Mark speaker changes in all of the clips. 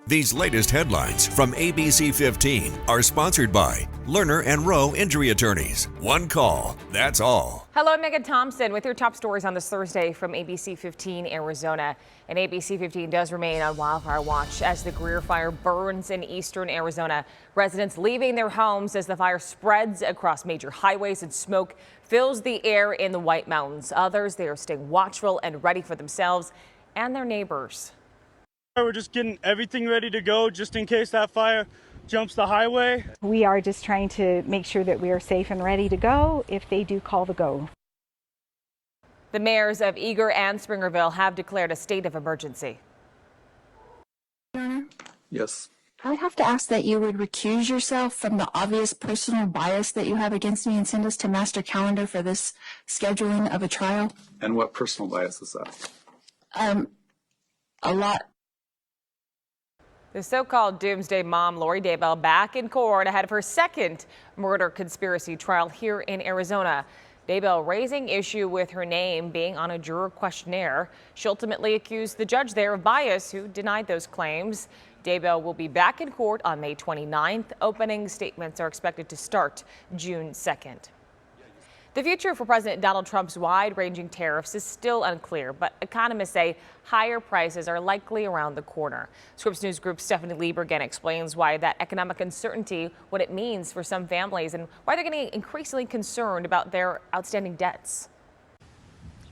Speaker 1: These latest headlines from ABC15 are sponsored by Lerner and Rowe Injury Attorneys. One call, that's all.
Speaker 2: Hello, I'm Megan Thompson with your top stories on this Thursday from ABC15 Arizona. And ABC15 does remain on wildfire watch as the Greer fire burns in eastern Arizona. Residents leaving their homes as the fire spreads across major highways and smoke fills the air in the White Mountains. Others, they are staying watchful and ready for themselves and their neighbors.
Speaker 3: We're just getting everything ready to go just in case that fire jumps the highway.
Speaker 4: We are just trying to make sure that we are safe and ready to go if they do call the go.
Speaker 2: The mayors of Eager and Springerville have declared a state of emergency.
Speaker 5: Yes.
Speaker 6: I would have to ask that you would recuse yourself from the obvious personal bias that you have against me and send us to master calendar for this scheduling of a trial.
Speaker 5: And what personal bias is that?
Speaker 6: A lot.
Speaker 2: The so-called doomsday mom, Vallow Daybell, back in court ahead of her second murder conspiracy trial here in Arizona. Daybell raising issue with her name being on a juror questionnaire. She ultimately accused the judge there of bias, who denied those claims. Daybell will be back in court on May 29th. Opening statements are expected to start June 2nd. The future for President Donald Trump's wide-ranging tariffs is still unclear, but economists say higher prices are likely around the corner. Scripps News Group's Stephanie Liebergen explains why that economic uncertainty, what it means for some families, and why they're getting increasingly concerned about their outstanding debts.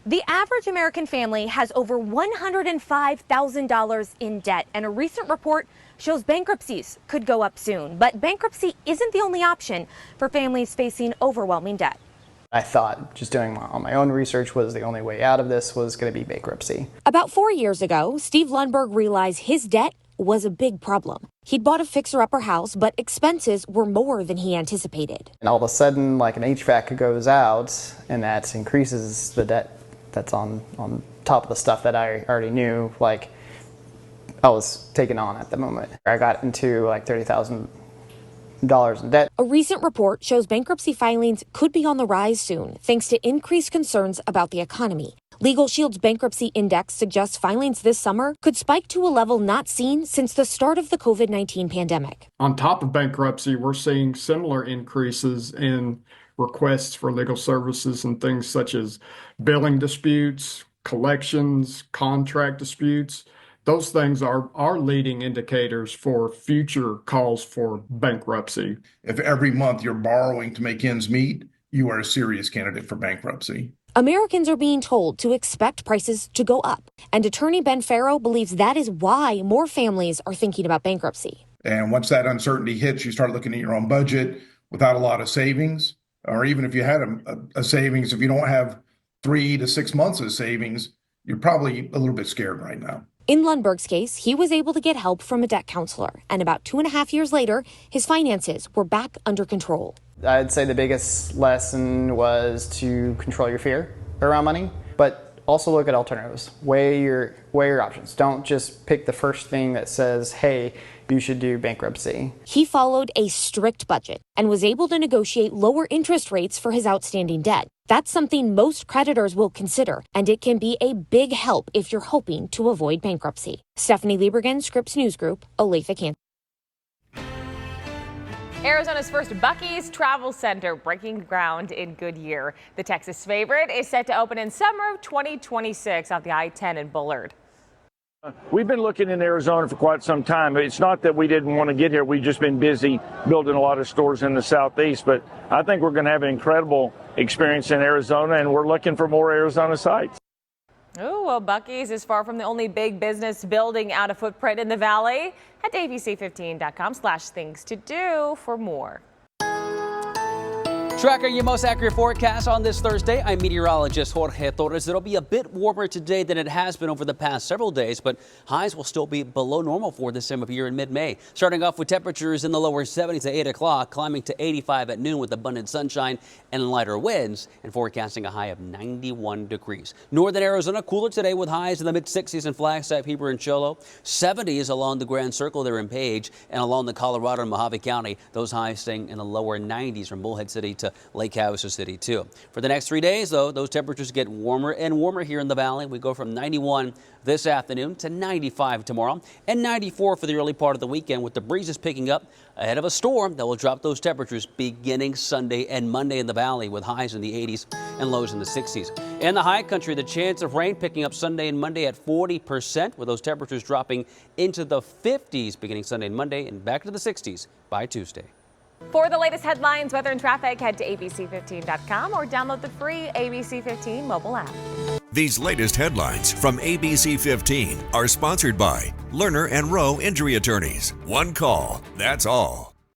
Speaker 7: The average American family has over $105,000 in debt, and a recent report shows bankruptcies could go up soon. But bankruptcy isn't the only option for families facing overwhelming debt.
Speaker 8: I thought just doing all my own research was the only way out of this was going to be bankruptcy.
Speaker 7: About 4 years ago, Steve Lundberg realized his debt was a big problem. He'd bought a fixer-upper house, but expenses were more than he anticipated.
Speaker 8: And all of a sudden, like an HVAC goes out, and that increases the debt that's on top of the stuff that I already knew, like I was taking on at the moment. I got into like $30,000 in debt.
Speaker 7: A recent report shows bankruptcy filings could be on the rise soon, thanks to increased concerns about the economy. Legal Shield's bankruptcy index suggests filings this summer could spike to a level not seen since the start of the COVID-19 pandemic.
Speaker 9: On top of bankruptcy, we're seeing similar increases in requests for legal services and things such as billing disputes, collections, contract disputes. Those things are leading indicators for future calls for bankruptcy.
Speaker 10: If every month you're borrowing to make ends meet, you are a serious candidate for bankruptcy.
Speaker 7: Americans are being told to expect prices to go up, and attorney Ben Farrow believes that is why more families are thinking about bankruptcy.
Speaker 10: And once that uncertainty hits, you start looking at your own budget without a lot of savings, or even if you had a savings, if you don't have 3 to 6 months of savings, you're probably a little bit scared right now.
Speaker 7: In Lundberg's case, he was able to get help from a debt counselor, and about 2.5 years later, his finances were back under control.
Speaker 8: I'd say the biggest lesson was to control your fear around money, but also look at alternatives. Weigh your options. Don't just pick the first thing that says, hey, you should do bankruptcy.
Speaker 7: He followed a strict budget and was able to negotiate lower interest rates for his outstanding debt. That's something most creditors will consider, and it can be a big help if you're hoping to avoid bankruptcy. Stephanie Liebergen, Scripps News Group, Olathe, Kansas.
Speaker 2: Arizona's first Buc-ee's Travel Center breaking ground in Goodyear. The Texas favorite is set to open in summer of 2026 off the I-10 in Bullard.
Speaker 11: We've been looking in Arizona for quite some time. It's not that we didn't want to get here. We've just been busy building a lot of stores in the southeast. But I think we're going to have an incredible experience in Arizona, and we're looking for more Arizona sites.
Speaker 2: Oh, well, Buc-ee's is far from the only big business building out a footprint in the valley. Head to abc15.com/things to do for more.
Speaker 12: Tracking your most accurate forecast on this Thursday, I'm meteorologist Jorge Torres. It'll be a bit warmer today than it has been over the past several days, but highs will still be below normal for this time of year in mid-May. Starting off with temperatures in the lower 70s at 8 o'clock, climbing to 85 at noon with abundant sunshine and lighter winds, and forecasting a high of 91 degrees. Northern Arizona cooler today with highs in the mid-60s in Flagstaff, Heber, and Cholo. 70s along the Grand Circle there in Page, and along the Colorado and Mojave County. Those highs staying in the lower 90s from Bullhead City to to Lake Havasu City, too. For the next 3 days, though, those temperatures get warmer and warmer here in the valley. We go from 91 this afternoon to 95 tomorrow and 94 for the early part of the weekend, with the breezes picking up ahead of a storm that will drop those temperatures beginning Sunday and Monday in the valley, with highs in the 80s and lows in the 60s. In the high country, the chance of rain picking up Sunday and Monday at 40%, with those temperatures dropping into the 50s beginning Sunday and Monday and back to the 60s by Tuesday.
Speaker 2: For the latest headlines, weather, and traffic, head to abc15.com or download the free ABC15 mobile app.
Speaker 1: These latest headlines from ABC15 are sponsored by Lerner and Rowe Injury Attorneys. One call, that's all.